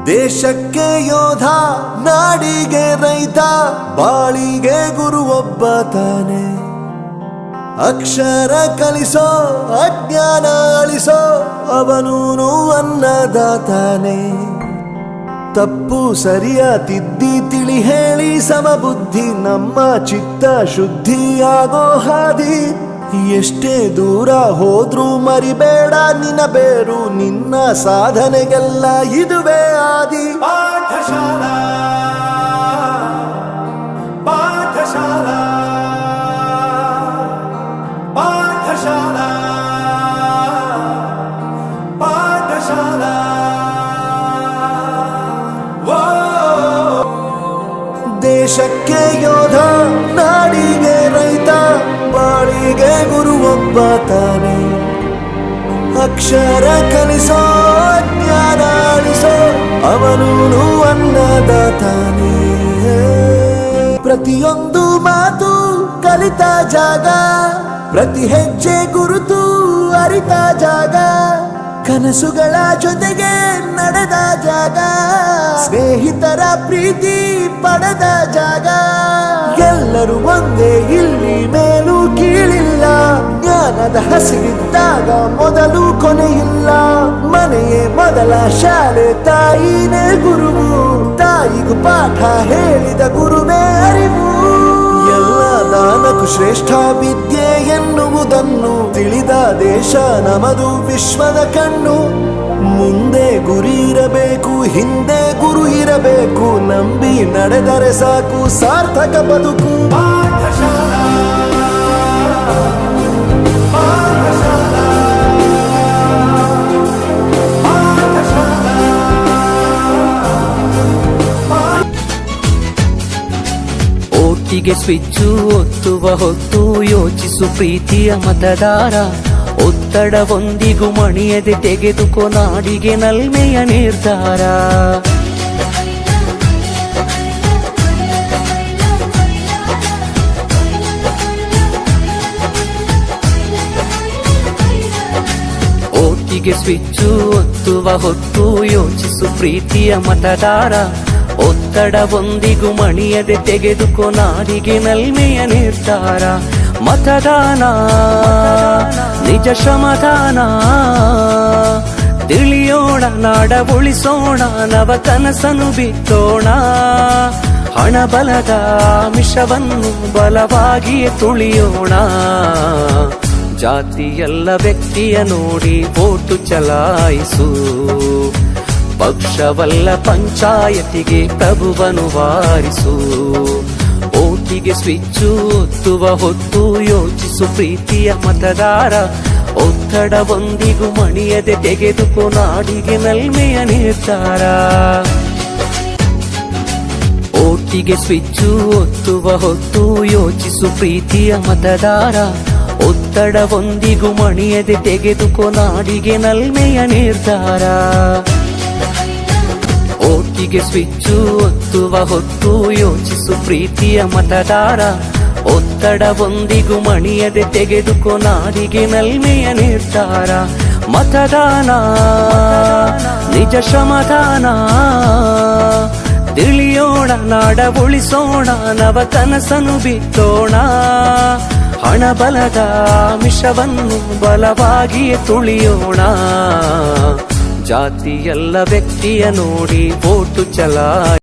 ದೇಶಕ್ಕೆ ಯೋಧ, ನಾಡಿಗೆ ರೈತ, ಬಾಳಿಗೆ ಗುರು ಒಬ್ಬ ತಾನೆ. ಅಕ್ಷರ ಕಲಿಸೋ, ಅಜ್ಞಾನ ಅಳಿಸೋ, ಅವನೂನು ಅನ್ನದಾತಾನೆ. ತಪ್ಪು ಸರಿಯ ತಿದ್ದಿ ತಿಳಿ ಹೇಳಿ ಸಮಬುದ್ಧಿ ನಮ್ಮ ಚಿತ್ತ ಶುದ್ಧಿಯಾಗೋ ಹಾದಿ. ಎಷ್ಟೇ ದೂರ ಹೋದ್ರೂ ಮರಿಬೇಡ ನಿನ್ನ ಬೇರು, ನಿನ್ನ ಸಾಧನೆಗೆಲ್ಲ ಇದುವೇ ಆದಿ. ಪಾಠಶಾಲಾ ಪಾಠಶಾಲಾ ಪಾಠಶಾಲಾ ಪಾಠಶಾಲಾ. ದೇಶಕ್ಕೆ ಯೋಧ, ನಾಡಿಗೆ ರೈತ, ಬಾಳಿಗೆ ಗುರು ಒಬ್ಬ ತಾನೆ. ಅಕ್ಷರ ಕಲಿಸೋ, ಜ್ಞಾನ ಅಳಿಸೋ, ಅವನೂನು ಅನ್ನದಾತಾನೆ. ಪ್ರತಿಯೊಂದು ಮಾತು ಕಲಿತ ಜಾಗ, ಪ್ರತಿ ಹೆಜ್ಜೆ ಗುರುತು ಅರಿತ ಜಾಗ, ಕನಸುಗಳ ಜೊತೆಗೆ ನಡೆದ ಜಾಗ, ಸ್ನೇಹಿತರ ಪ್ರೀತಿ ಪಡೆದ ಜಾಗ. ಎಲ್ಲರೂ ಒಂದೇ, ಇಲ್ಲಿ ಮೇಲೂ ಕೀಳಿಲ್ಲ. ಜ್ಞಾನದ ಹಸಿವಿದ್ದಾಗ ಮೊದಲು ಕೊನೆಯಿಲ್ಲ. ಮನೆಯೇ ಮೊದಲ ಶಾಲೆ, ತಾಯಿನೇ ಗುರುವು, ತಾಯಿಗೂ ಪಾಠ ಹೇಳಿದ ಗುರುವೇ ಅರಿವು. ಎಲ್ಲ ದಾನಕ್ಕೂ ಶ್ರೇಷ್ಠ ವಿದ್ಯೆ ಎನ್ನುವುದನ್ನು ತಿಳಿದ ದೇಶ ನಮದು, ವಿಶ್ವದ ಕಣ್ಣು. ಮುಂದೆ ಗುರಿ ಇರಬೇಕು, ಹಿಂದೆ ಗುರು ಇರಬೇಕು, ನಂಬಿ ನಡೆದರೆ ಸಾಕು ಸಾರ್ಥಕ ಬದುಕು. ಪಾಠಶಾಲಾ ಪಾಠಶಾಲಾ ಪಾಠಶಾಲಾ. ಓಟಿಗೆ ಸ್ವಿಚ್ಚು ಒತ್ತುವ ಹೊತ್ತು ಯೋಚಿಸು ಪ್ರೀತಿಯ ಮತದಾರ. ಒತ್ತಡವೊಂದಿಗೂ ಮಣಿಯದೆ ತೆಗೆದುಕೋ ನಾಡಿಗೆ ನಲ್ಮೆಯ ನಿರ್ಧಾರ. ಓಟಿಗೆ ಸ್ವಿಚ್ಚು ಒತ್ತುವ ಹೊತ್ತು ಯೋಚಿಸು ಪ್ರೀತಿಯ ಮತದಾರ. ಒತ್ತಡವೊಂದಿಗೂ ಮಣಿಯದೆ ತೆಗೆದುಕೋ ನಾಡಿಗೆ ನಲ್ಮೆಯ ನಿರ್ಧಾರ. ಮತದಾನ ನಿಜ ಶ್ರಮದಾನ, ತಿಳಿಯೋಣ ನಾಡ ಉಳಿಸೋಣ, ನವ ಕನಸನ್ನು ಬಿತ್ತೋಣ. ಹಣ ಬಲದ ಮಿಷವನ್ನು ಬಲವಾಗಿಯೇ ತುಳಿಯೋಣ. ಜಾತಿಯಲ್ಲ ವ್ಯಕ್ತಿಯ ನೋಡಿ ವೋಟು ಚಲಾಯಿಸು, ಪಕ್ಷವಲ್ಲ ಪಂಚಾಯತಿಗೆ ಪ್ರಭುವನ್ನು ವಾರಿಸು. ಓಟಿಗೆ ಸ್ವಿಚ್ಚು ಒತ್ತುವ ಹೊತ್ತು ಯೋಚಿಸು ಪ್ರೀತಿಯ ಮತದಾರ. ಒತ್ತಡವೊಂದಿಗೂ ಮಣಿಯದೆ ತೆಗೆದುಕೋ ನಾಡಿಗೆ ನಲ್ಮೆಯ ನಿರ್ಧಾರ. ಓಟಿಗೆ ಸ್ವಿಚ್ಚು ಒತ್ತುವ ಹೊತ್ತು ಯೋಚಿಸು ಪ್ರೀತಿಯ ಮತದಾರ. ಒತ್ತಡವೊಂದಿಗೂ ಮಣಿಯದೆ ತೆಗೆದುಕೋ ನಾಡಿಗೆ ನಲ್ಮೆಯ ನಿರ್ಧಾರ. ಓಟಿಗೆ ಸ್ವಿಚ್ಚು ಒತ್ತುವ ಹೊತ್ತು ಯೋಚಿಸು ಪ್ರೀತಿಯ ಮತದಾರ. ಒತ್ತಡವೊಂದಿಗೂ ಮಣಿಯದೆ ತೆಗೆದುಕೋ ನಾಡಿಗೆ ನಲ್ಮೆಯ ನಿರ್ಧಾರ. ಮತದಾನ ನಿಜ ಶ್ರಮದಾನ, ತಿಳಿಯೋಣ ನಾಡ ಉಳಿಸೋಣ, ನವ ಕನಸನ್ನು ಬಿತ್ತೋಣ. ಹಣ ಬಲದ ಮಿಷವನ್ನು ಬಲವಾಗಿಯೇ ತುಳಿಯೋಣ. ಜಾತಿಯಲ್ಲ ವ್ಯಕ್ತಿಯ ನೋಡಿ ವೋಟು ಚಲಾಯಿಸು.